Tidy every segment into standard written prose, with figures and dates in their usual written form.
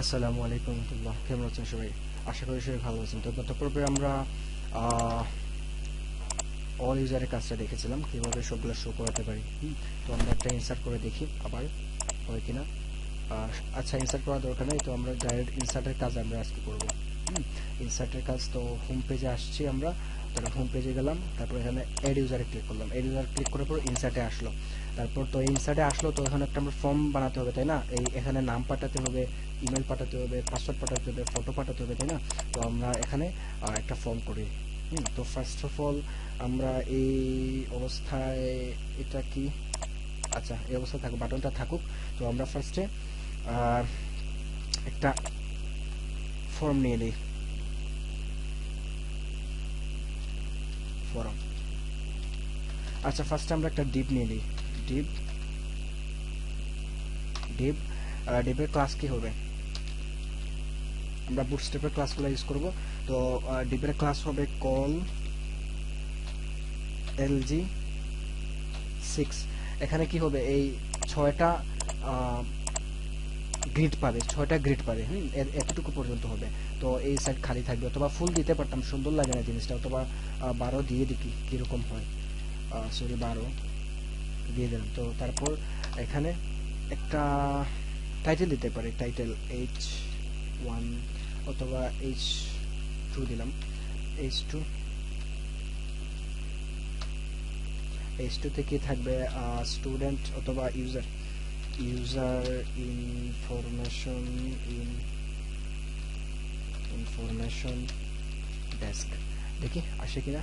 আসসালামু আলাইকুম রহমতুল্লাহ, কেমন আছেন সবাই? আশা করি সবাই ভালো আছেন। তো গত পর্বে আমরা অল ইউজারের কাজটা দেখেছিলাম, কিভাবে সবগুলো শো করাতে পারি। তো আমরা একটা ইনসার্ট করে দেখি আবার হয় কিনা। আচ্ছা, ইনসার্ট করার দরকার নেই, তো আমরা ডাইরেক্ট ইনসার্টের কাজ আমরা আজকে করব। ইনসার্টের কাজ তো হোম পেজে আসছি আমরা, তারপর হোম পেজে গেলাম, তারপর এখানে অ্যাড ইউজারে ক্লিক করলাম। অ্যাড ইউজার ক্লিক করার পর ইনসার্টে আসলো। তারপর তো ইনসার্টে আসলো, তো এখানে একটা আমরা ফর্ম বানাতে হবে, তাই না? এখানে নাম পাঠাতে হবে, ইমেল পাঠাতে হবে, পাসওয়ার্ড পাঠাতে হবে, ফটো পাঠাতে হবে, তাই না? তো আমরা এখানে একটা ফর্ম করি। তো ফার্স্ট অফ অল আমরা এই অবস্থায়, এটা কি, আচ্ছা এই অবস্থায় থাকুক, বাটনটা থাকুক। তো আমরা ফার্স্টে একটা ফর্ম নিয়ে নিই, ফর্ম। আচ্ছা, ফার্স্টে আমরা একটা ডিপ নিয়ে নিই, ডিপ। ডিপ ডিপের ক্লাস কি হবে? আমরা বুটস্ট্র্যাপের ক্লাসগুলো ইউজ করব। তো ডিপের ক্লাস হবে কল এলজি 6। এখানে কি হবে, এই 6টা গ্রিড পাবে, 6টা গ্রিড পাবে। এতটুকু পর্যন্ত হবে। তো এই সাইড খালি থাকবে, অথবা ফুল দিতে পারতাম, সুন্দর লাগে না জিনিসটা, অথবা 12 দিয়ে দেখি কিরকম হয়। সরি, 12 দিয়ে দিলাম। তো তারপর এখানে একটা টাইটেল দিতে পারি, টাইটেল H1 অথবা H2 দিলাম। H2 তে কি থাকবে? স্টুডেন্ট অথবা ইউজার, ইউজার ইনফরমেশন ডেস্ক। দেখি আসে কিনা।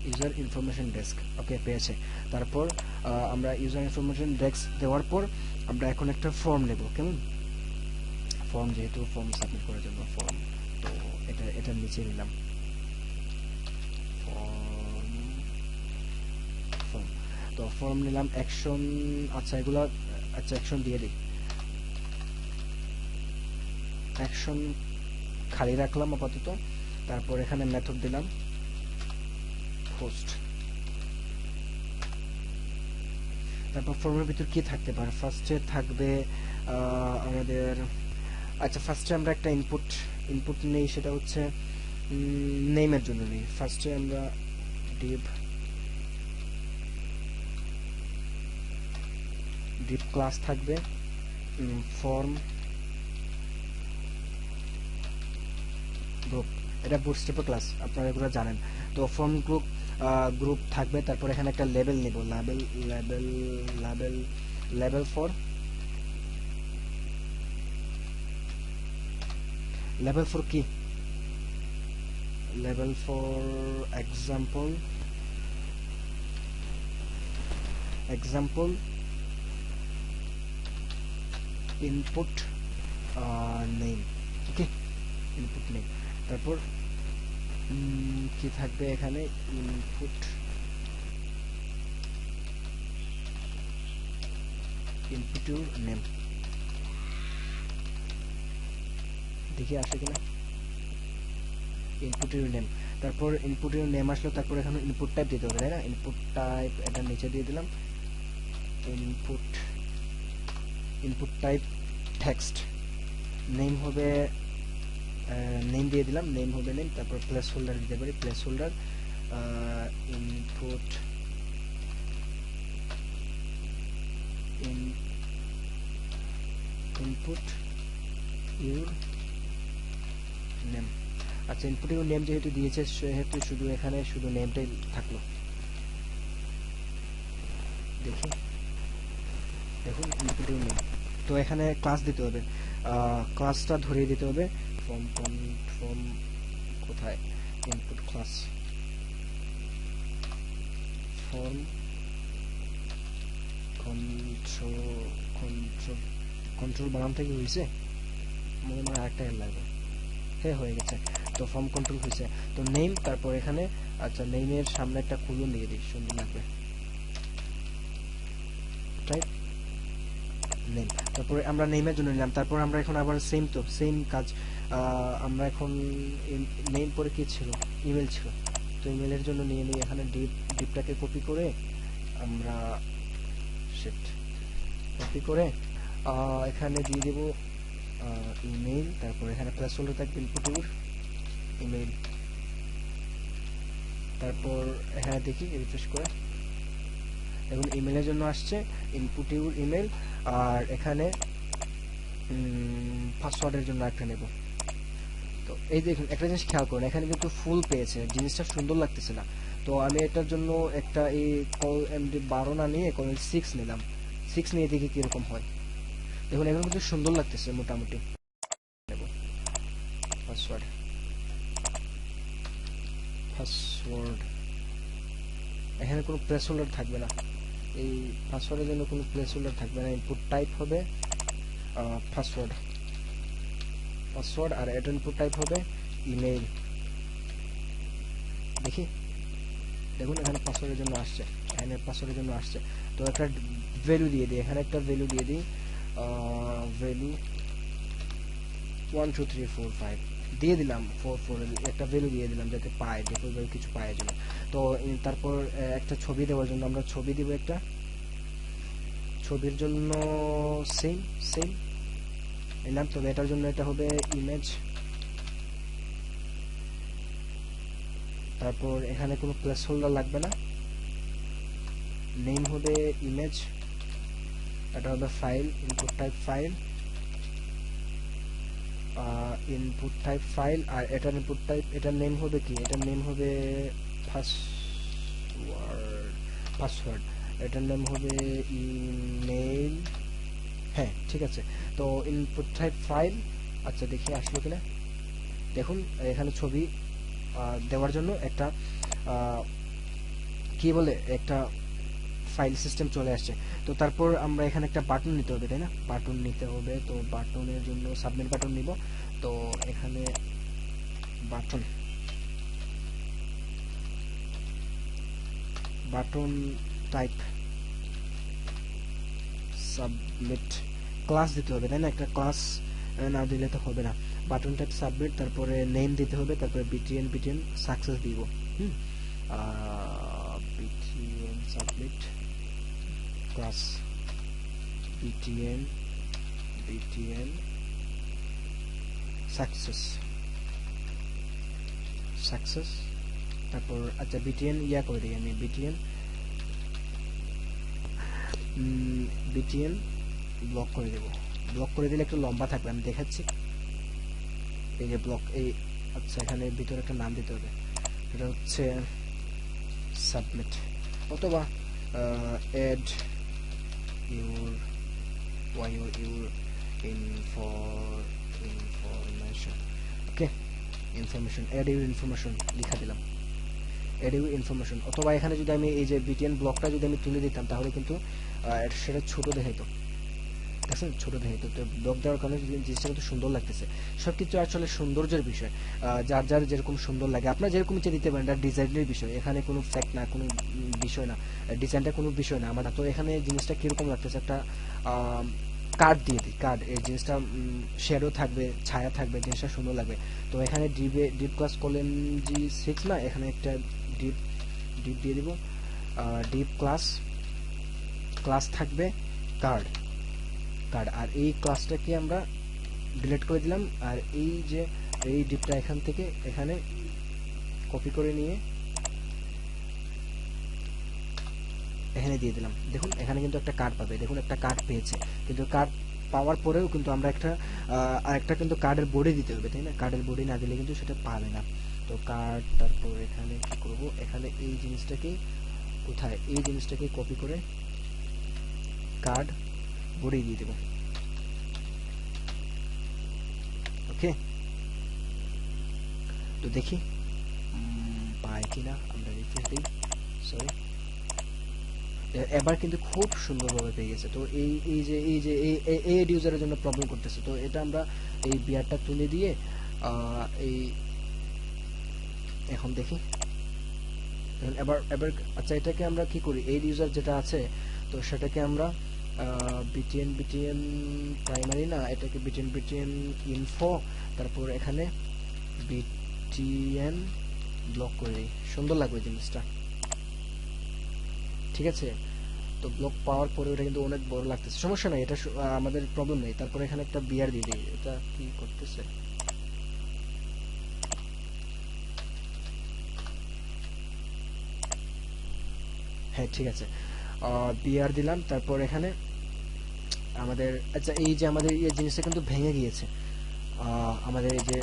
ইউজার ইনফরমেশন ডেস্ক, ওকে, পেয়েছে। তারপর আমরা ইউজার ইনফরমেশন ডেস্ক দেওয়ার পর আমরা এখন একটা ফর্ম নেব, কেমন? ফর্ম, যেহেতু ফর্ম সাবমিট করার জন্য ফর্ম, তো এটা নিচে নিলাম, ফর্ম। তো ফর্ম নিলাম, অ্যাকশন। আচ্ছা এগুলা, আচ্ছা অ্যাকশন দিয়ে দিই, অ্যাকশন খালি রাখলাম আপাতত। তারপর এখানে মেথড দিলাম পোস্ট। তারপর ফর্মের ভিতর কি থাকতে পারে? ফার্স্টে থাকবে আমাদের, আচ্ছা ফার্স্টে আমরা একটা ইনপুট নেই, সেটা হচ্ছে নেমের জন্য নেই। ফার্স্টে আমরা ডিপ ক্লাস থাকবে, ফর্ম গ্রুপ। এটা বুটস্ট্র্যাপের ক্লাস, আপনারা এগুলো জানেন। তো ফর্ম গ্রুপ থাকবে। তারপর এখানে একটা লেবেল নিব, লেবেল ফর কি? Label for example input name, okay, input name. তারপর কি থাকবে এখানে? ইনপুট নেম, দেখি আসে কিনা। Input name. তারপর ইনপুট নেম আসলো, তারপর এখানে ইনপুট টাইপ দিতে হবে, তাই না? ইনপুট টাইপ, এটা নিচে দিয়ে দিলাম। Input type text. নেম হবে, নেম দিয়ে দিলাম, নেম হবে নেম। তারপর প্লেস হোল্ডার দিতে পারি, place holder input your name. আচ্ছা, ইনপুট ইউর নেম যেহেতু দিয়েছে, সেহেতু শুধু এখানে শুধু নেমটাই থাকলো। দেখি, দেখুন ইনপুট ইউর নেম। তো এখানে ক্লাস দিতে হবে, ক্লাসটা ধরিয়ে দিতে হবে। ফর্ম কোথায়? ইনপুট ক্লাস, ফর্ম কন্ট্রোল বানান থেকে হয়েছে, মনে হয় আরেকটা এর লাগবে। হ্যাঁ, হয়ে গেছে। তো ফর্ম কন্ট্রোল হয়েছে। তো নেম, তারপর এখানে, আচ্ছা নেমের সামনে একটা কুলন দিয়ে দিই, সুন্দর লাগবে। টাইপ নেম, তারপরে আমরা নেমের জন্য নিলাম। তারপর আমরা এখন আবার সেম কাজ, আমরা এখন নেম পরে কি ছিল? ইমেল ছিল। তো ইমেলের জন্য নিয়ে নিই, এখানে ডিপটাকে কপি করে আমরা কপি করে এখানে দিয়ে দেব ইমেইল, তারপর এখানে প্লাস হোল্ডার থাকবে ইনপুট ইমেইল, তারপর এখানে দেখি রিফ্রেশ করে এবং ইমেইলের জন্য আসছে ইনপুট ইমেইল, আর এখানে পাসওয়ার্ডের জন্য একটা নেব। তো এই দেখুন একটা জিনিস খেয়াল করুন, এখানে কিন্তু ফুল পেয়েছে, জিনিসটা সুন্দর লাগতেছে না। তো আমি এটার জন্য একটা এই কল এমডি 12 না নিয়ে কল 6 নিলাম, 6 নিয়ে দেখি কিরকম হয়। দেখুন এখন কিন্তু সুন্দর লাগতেছে মোটামুটি। নেব পাসওয়ার্ড, পাসওয়ার্ড এখানে কোনো প্লেস হোল্ডার থাকবে না, এই পাসওয়ার্ডের জন্য কোনো প্লেস হোল্ডার থাকবে না। ইনপুট টাইপ হবে পাসওয়ার্ড, পাসওয়ার্ড, আর এটা ইনপুট টাইপ হবে ইমেইল। দেখি, দেখুন এখানে পাসওয়ার্ডের জন্য আসছে, এখানে পাসওয়ার্ডের জন্য আসছে। তো একটা ভ্যালু দিয়ে দিই, এখানে একটা ভ্যালু দিয়ে দিই, ভ্যালু 1 2 3 4 5 দিয়ে দিলাম, 4 একটা ভ্যালু দিয়ে দিলাম যাতে পায়, ডিফল্ট কিছু পায় জন্য। তো তারপর একটা ছবি দেওয়ার জন্য আমরা ছবি দিব, একটা ছবির জন্য সেম সেম নিলাম। তবে এটার জন্য এটা হবে ইমেজ, তারপর এখানে কোনো প্লেস হোল্ডার লাগবে না, নেম হবে ইমেজ, এটা হবে file, input type file, input type file, আর এটার ইনপুট টাইপ, এটার নেম হবে কি, এটার নেম হবে পাসওয়ার্ড, পাসওয়ার্ড, এটার নেম হবে ইমেইল। হ্যাঁ ঠিক আছে। তো ইনপুট টাইপ ফাইল, আচ্ছা দেখি আসলো কিনা। দেখুন এখানে ছবি দেওয়ার জন্য একটা কি বলে একটা ফাইল সিস্টেম চলে আসছে। তো তারপর আমরা এখানে একটা বাটন নিতে হবে, তাই না, বাটন নিতে হবে। তো বাটনের জন্য সাবমিট বাটন নিব। তো এখানে button, button type submit, class দিতে হবে, তাই না, একটা ক্লাস না দিলে তো হবে না। বাটন টাইপ সাবমিট, তারপরে নেম দিতে হবে, তারপরে বিটিএন, বিটিএন সাকসেস দিব। BTN submit class, BTN, BTN success, success, তারপর আচ্ছা বিটিএন ইয়া করে দিই আমি, বিটিএন, বিটিএন ব্লক করে দেব। ব্লক করে দিলে একটু লম্বা থাকবে, আমি দেখাচ্ছি। এই যে ব্লক, এই আচ্ছা এখানে ভিতরে একটা নাম দিতে হবে, এটা হচ্ছে সাবমিট, অথবা add your information, okay, information, add your information লিখা দিলাম, add your information। অথবা এখানে যদি আমি এই যে বিটিএন ব্লকটা যদি আমি তুলে দিতাম তাহলে কিন্তু সেটা ছোট দেখাইতো, দেখছেন ছোট দেখাইতো। তো ব্লক দেওয়ার কারণে জিনিসটা কিন্তু সুন্দর লাগতেছে। সবকিছু আসলে সৌন্দর্যের বিষয়, যার যার যেরকম সুন্দর লাগে, আপনার যেরকম ইচ্ছে দিতে পারেন, এটা ডিজাইনের বিষয়, এখানে কোনো ফ্যাক্ট না, কোনো বিষয় না, ডিজাইনটা কোনো বিষয় না আমার। তো এখানে জিনিসটা কিরকম লাগতেছে, একটা কার্ড দিয়ে দিই, কার্ড, এই জিনিসটা শ্যাডো থাকবে, ছায়া থাকবে, জিনিসটা সুন্দর লাগবে। তো এখানে ডিপ ক্লাস কলেন G6 না, এখানে একটা ডিপ ডিপ দিয়ে দিব, ডিপ ক্লাস, ক্লাস থাকবে কার্ড, কার্ড, আর এই ক্লাসটাকে আমরা ডিলিট করে দিলাম। আর এই যে এই ডিপটা এখান থেকে এখানে কপি করে নিয়ে এখানে দিয়ে দিলাম। দেখুন এখানে কিন্তু একটা কার্ড পাবে, দেখুন একটা কার্ড পেয়েছে। কিন্তু কার্ড পাওয়ার পরেও কিন্তু আমরা একটা আরেকটা কিন্তু কার্ডের বডি দিতে হবে, তাই না, কার্ডের বডি না দিলে কিন্তু সেটা পাবে না। তো কার্ড, তারপর এখানে কি করব, এখানে এই জিনিসটাকে কোথায়, এই জিনিসটাকে কপি করে কার্ড বডি দিয়ে দেব, ওকে। তো দেখি পাই কিনা, আমরা রিফ্রেশ দিই, সরি, এবার কিন্তু খুব সুন্দরভাবে পেয়ে গেছে। তো এই যে এই ইউজারের জন্য প্রবলেম করতেছে। তো এটা আমরা এই বিয়ারটা তুলে দিয়ে এই এখন দেখি, এবার এবার আচ্ছা এটাকে আমরা কি করি, এই ইউজার যেটা আছে তো সেটাকে আমরা বিটিএন, বিটিএন প্রাইমারি না, এটাকে বিটিএন, বিটিএন ইনফো, তারপর এখানে বিটিএন ব্লক করে দিই, সুন্দর লাগবে জিনিসটা, ঠিক আছে। তো ব্লক পাওয়ার পরে ওটা কিন্তু অনেক বড় লাগতেছে, সমস্যা নাই, এটা আমাদের প্রবলেম নেই। তারপরে এখানে একটা বিয়ার দিয়ে দিই, এটা কি করতেছে, হ্যাঁ ঠিক আছে, বিয়ার দিলাম। তারপর এখানে আমাদের, আচ্ছা এই যে আমাদের এই জিনিসটা কিন্তু ভেঙে গিয়েছে, আমাদের এই যে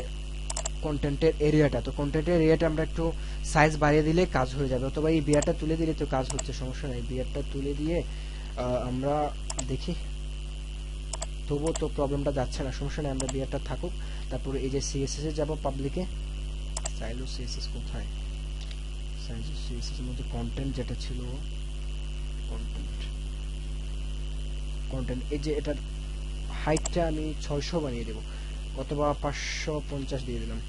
কন্টেন্টের এরিয়াটা, তো কন্টেন্টের এরিয়াটা আমরা একটু সাইজ বাড়িয়ে দিলে কাজ হয়ে যাবে, অথবা এই বিয়ারটা তুলে দিলে তো কাজ হচ্ছে, সমস্যা নাই, বিয়ারটা তুলে দিয়ে আমরা দেখি, তবুও তো প্রবলেমটা যাচ্ছে না, সমস্যা নেই, আমরা বিয়ারটা থাকুক। তারপরে এই যে সিএসএস এ যাব, পাবলিকে স্টাইল সিএসএস কোথায়, সিএসএস এর মধ্যে কন্টেন্ট যেটা ছিল, কন্টেন্ট কন্টেন্ট এই যে এটার হাইটটা আমি 600 বানিয়ে দেবো, অথবা 550 দিয়ে দিলাম,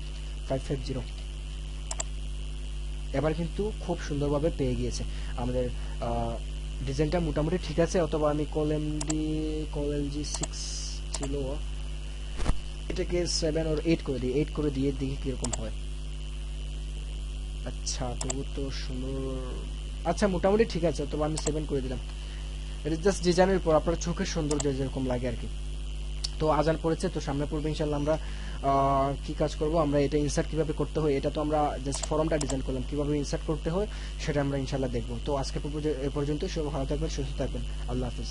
550। এবার কিন্তু খুব সুন্দরভাবে পেয়ে গিয়েছে আমাদের ডিজাইনটা মোটামুটি ঠিক আছে, অথবা আমি কলএমজি 6 ছিল, এটাকে 7 or 8 করে দিই, 8 করে দিয়ে দেখি কিরকম হয়। আচ্ছা তবু তো সুন্দর, আচ্ছা মোটামুটি ঠিক আছে, তবে আমি 7 করে দিলাম। এটা জাস্ট ডিজাইনের উপর, আপনার চোখের সৌন্দর্য যেরকম লাগে আর কি। তো আজান পড়েছে, তো সামনে পড়বে ইনশাল্লাহ আমরা কি কাজ করব, আমরা এটা ইনসার্ট কিভাবে করতে হয়, এটা তো আমরা জাস্ট ফর্মটা ডিজাইন করলাম, কিভাবে ইনসার্ট করতে হয় সেটা আমরা ইনশাল্লাহ দেখবো। তো আজকে এ পর্যন্ত, সব ভালো থাকবেন, সুস্থ থাকবেন, আল্লাহ হাফিজ।